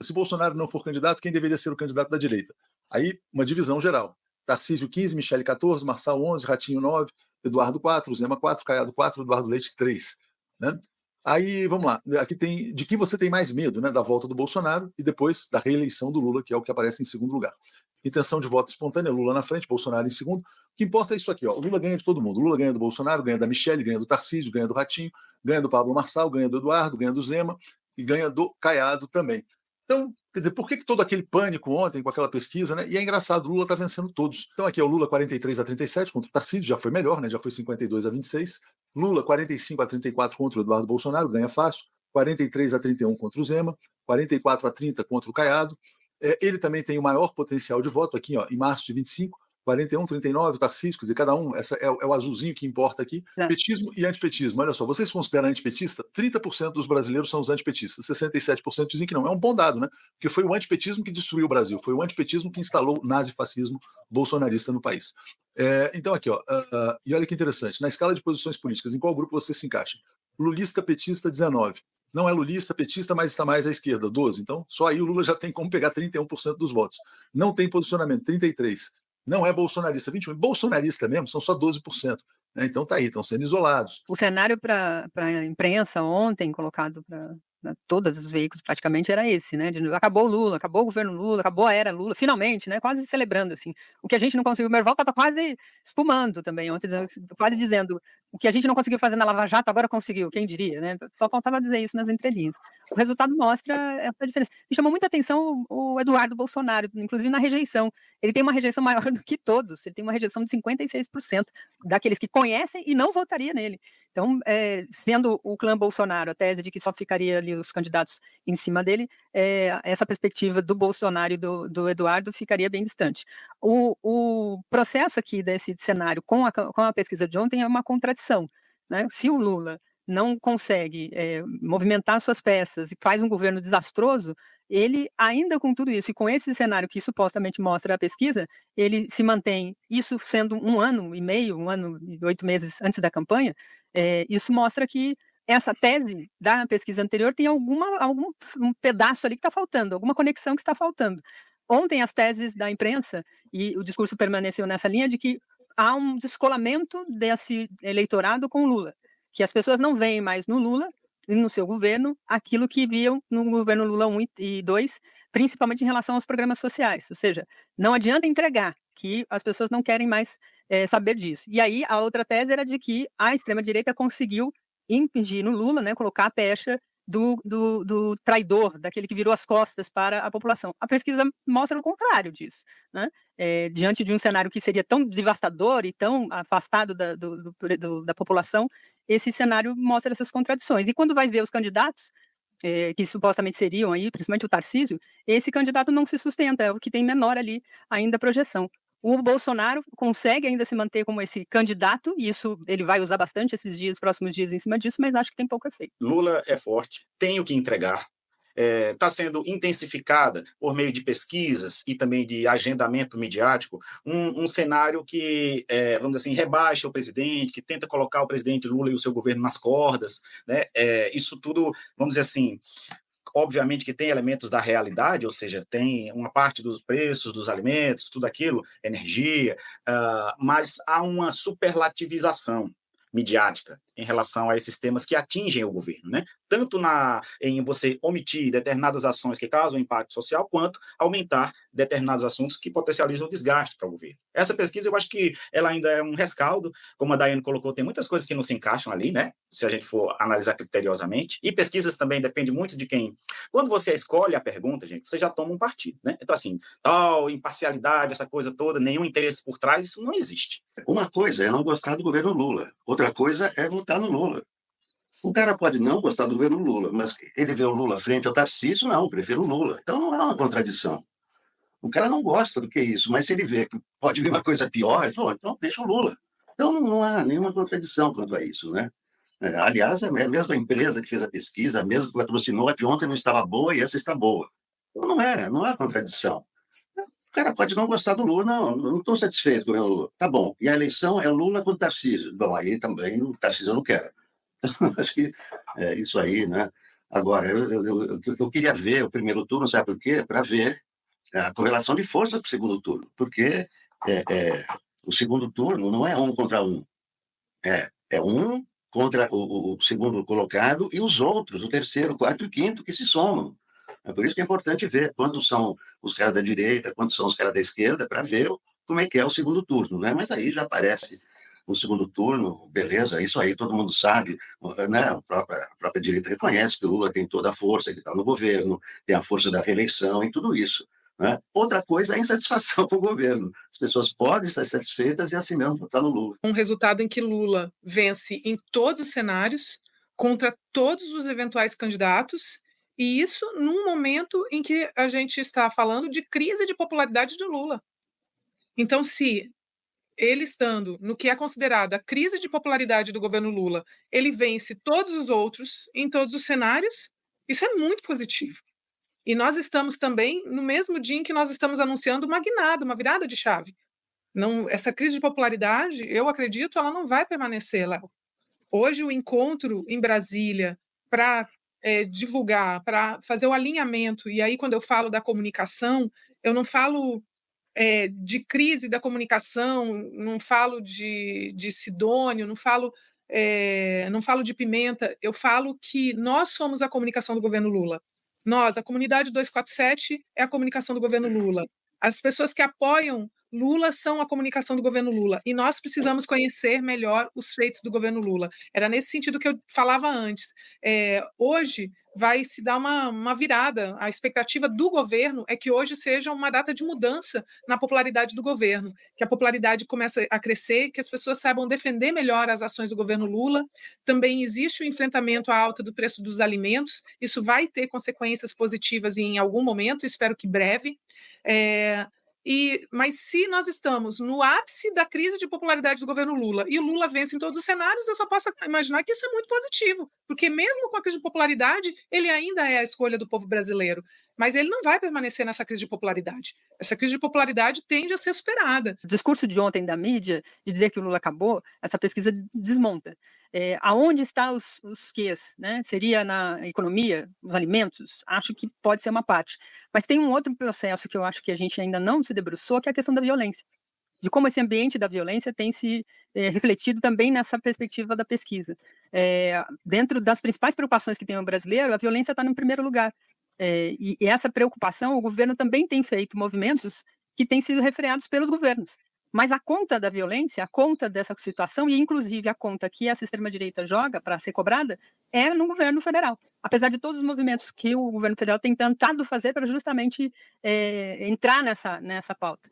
Se Bolsonaro não for candidato, quem deveria ser o candidato da direita? Aí, uma divisão geral. Tarcísio 15, Michele 14, Marçal 11, Ratinho 9, Eduardo 4, Zema 4, Caiado 4, Eduardo Leite 3. Né? Aí, vamos lá. Aqui tem de que você tem mais medo, né? Da volta do Bolsonaro e depois da reeleição do Lula, que é o que aparece em segundo lugar. Intenção de voto espontânea, Lula na frente, Bolsonaro em segundo. O que importa é isso aqui, ó. O Lula ganha de todo mundo. O Lula ganha do Bolsonaro, ganha da Michele, ganha do Tarcísio, ganha do Ratinho, ganha do Pablo Marçal, ganha do Eduardo, ganha do Zema e ganha do Caiado também. Então, quer dizer, por que todo aquele pânico ontem com aquela pesquisa, né? E é engraçado, o Lula está vencendo todos. Então aqui é o Lula 43-37 contra o Tarcísio, já foi melhor, né? Já foi 52-26. Lula 45-34 contra o Eduardo Bolsonaro, ganha fácil. 43-31 contra o Zema, 44-30 contra o Caiado. Ele também tem o maior potencial de voto aqui, ó, em março de 25, 41-39, Tarcísio, quer dizer, cada um, essa é o azulzinho que importa aqui, petismo e antipetismo. Olha só, vocês consideram antipetista? 30% dos brasileiros são os antipetistas, 67% dizem que não. É um bom dado, né? Porque foi o antipetismo que destruiu o Brasil, foi o antipetismo que instalou o nazifascismo bolsonarista no país. Então aqui, ó, e olha que interessante, na escala de posições políticas, em qual grupo você se encaixa? Lulista, petista, 19. Não é lulista, petista, mas está mais à esquerda, 12. Então, só aí o Lula já tem como pegar 31% dos votos. Não tem posicionamento, 33%. Não é bolsonarista, 21%. Bolsonarista mesmo são só 12%. Né? Então tá aí, estão sendo isolados. O cenário para a imprensa ontem, colocado para todos os veículos praticamente, era esse, né? Acabou o Lula, acabou o governo Lula, acabou a era Lula, finalmente, né? Quase celebrando, assim. O que a gente não conseguiu, o Merval estava quase espumando também ontem, quase dizendo o que a gente não conseguiu fazer na Lava Jato, agora conseguiu, quem diria, né? Só faltava dizer isso nas entrelinhas. O resultado mostra essa diferença. Me chamou muita atenção o Eduardo Bolsonaro, inclusive na rejeição. Ele tem uma rejeição maior do que todos, ele tem uma rejeição de 56% daqueles que conhecem e não votaria nele. Então, sendo o clã Bolsonaro a tese de que só ficaria ali os candidatos em cima dele, essa perspectiva do Bolsonaro e do Eduardo ficaria bem distante. O processo aqui desse cenário com a pesquisa de ontem é uma contradição. Né? Se o Lula não consegue movimentar suas peças e faz um governo desastroso, ele, ainda com tudo isso, e com esse cenário que supostamente mostra a pesquisa, ele se mantém, isso sendo 1 ano e meio, 1 ano e 8 meses antes da campanha, isso mostra que essa tese da pesquisa anterior tem algum um pedaço ali que está faltando, alguma conexão que está faltando. Ontem as teses da imprensa, e o discurso permaneceu nessa linha de que há um descolamento desse eleitorado com o Lula, que as pessoas não veem mais no Lula e no seu governo aquilo que viam no governo Lula 1 e 2, principalmente em relação aos programas sociais. Ou seja, não adianta entregar, que as pessoas não querem mais saber disso. E aí a outra tese era de que a extrema-direita conseguiu impedir no Lula, né, colocar a pecha do traidor, daquele que virou as costas para a população. A pesquisa mostra o contrário disso. Né? Diante de um cenário que seria tão devastador e tão afastado da população, esse cenário mostra essas contradições. E quando vai ver os candidatos, que supostamente seriam aí, principalmente o Tarcísio, esse candidato não se sustenta, é o que tem menor ali ainda a projeção. O Bolsonaro consegue ainda se manter como esse candidato, e isso ele vai usar bastante esses dias, próximos dias em cima disso, mas acho que tem pouco efeito. Lula é forte, tem o que entregar, está sendo intensificada por meio de pesquisas e também de agendamento midiático, um cenário que, vamos dizer assim, rebaixa o presidente, que tenta colocar o presidente Lula e o seu governo nas cordas, né? Isso tudo, vamos dizer assim, obviamente que tem elementos da realidade, ou seja, tem uma parte dos preços dos alimentos, tudo aquilo, energia, mas há uma superlativização midiática em relação a esses temas que atingem o governo, né? Tanto em você omitir determinadas ações que causam impacto social, quanto aumentar determinados assuntos que potencializam o desgaste para o governo. Essa pesquisa, eu acho que ela ainda é um rescaldo, como a Daiane colocou, tem muitas coisas que não se encaixam ali, né? Se a gente for analisar criteriosamente. E pesquisas também dependem muito de quem... Quando você escolhe a pergunta, gente, você já toma um partido, né? Então, assim, tal imparcialidade, essa coisa toda, nenhum interesse por trás, isso não existe. Uma coisa é não gostar do governo Lula, outra coisa é votar no Lula. O cara pode não gostar do governo Lula, mas ele vê o Lula frente ao Tarcísio, não, prefiro o Lula. Então não há uma contradição. O cara não gosta do que é isso, mas se ele vê que pode vir uma coisa pior, então deixa o Lula. Então não há nenhuma contradição quanto a isso, né? Aliás, é a mesma empresa que fez a pesquisa, a mesma que patrocinou, a de ontem não estava boa e essa está boa. Então não há contradição. O cara pode não gostar do Lula, não estou satisfeito com o Lula. Tá bom, e a eleição é Lula com Tarcísio. Bom, aí também o Tarcísio eu não quero. Acho que isso aí, né? Agora, eu queria ver o primeiro turno, sabe por quê? Para ver a correlação de força para o segundo turno, porque o segundo turno não é 1 contra 1, é 1 contra o segundo colocado e os outros, o terceiro, o quarto e o quinto, que se somam. É por isso que é importante ver quantos são os caras da direita, quantos são os caras da esquerda, para ver como é que é o segundo turno, né? Mas aí já aparece o segundo turno, beleza, isso aí todo mundo sabe, né? A própria direita reconhece que o Lula tem toda a força, que está no governo, tem a força da reeleição e tudo isso, né? Outra coisa é a insatisfação com o governo. As pessoas podem estar satisfeitas e assim mesmo votar no Lula. Um resultado em que Lula vence em todos os cenários, contra todos os eventuais candidatos, e isso num momento em que a gente está falando de crise de popularidade de Lula. Então, se ele estando no que é considerado a crise de popularidade do governo Lula, ele vence todos os outros em todos os cenários, isso é muito positivo. E nós estamos também no mesmo dia em que nós estamos anunciando uma guinada, uma virada de chave. Não, essa crise de popularidade, eu acredito, ela não vai permanecer, Léo. Hoje, o encontro em Brasília para divulgar, para fazer o alinhamento, e aí, quando eu falo da comunicação, eu não falo de crise da comunicação, não falo de Sidônio, não falo de Pimenta, eu falo que nós somos a comunicação do governo Lula. Nós, a comunidade 247, é a comunicação do governo Lula. As pessoas que apoiam Lula são a comunicação do governo Lula, e nós precisamos conhecer melhor os feitos do governo Lula. Era nesse sentido que eu falava antes. Hoje vai se dar uma virada. A expectativa do governo é que hoje seja uma data de mudança na popularidade do governo, que a popularidade comece a crescer, que as pessoas saibam defender melhor as ações do governo Lula. Também existe o enfrentamento à alta do preço dos alimentos, isso vai ter consequências positivas em algum momento, espero que breve. Mas se nós estamos no ápice da crise de popularidade do governo Lula e o Lula vence em todos os cenários, eu só posso imaginar que isso é muito positivo, porque mesmo com a crise de popularidade, ele ainda é a escolha do povo brasileiro, mas ele não vai permanecer nessa crise de popularidade. Essa crise de popularidade tende a ser superada. O discurso de ontem da mídia, de dizer que o Lula acabou, essa pesquisa desmonta. Aonde estão os quês? Né? Seria na economia, os alimentos? Acho que pode ser uma parte. Mas tem um outro processo que eu acho que a gente ainda não se debruçou, que é a questão da violência. De como esse ambiente da violência tem se refletido também nessa perspectiva da pesquisa. Dentro das principais preocupações que tem o brasileiro, a violência está no primeiro lugar. E essa preocupação, o governo também tem feito movimentos que têm sido refreados pelos governos. Mas a conta da violência, a conta dessa situação, e inclusive a conta que essa extrema-direita joga para ser cobrada, é no governo federal. Apesar de todos os movimentos que o governo federal tem tentado fazer para justamente entrar nessa pauta.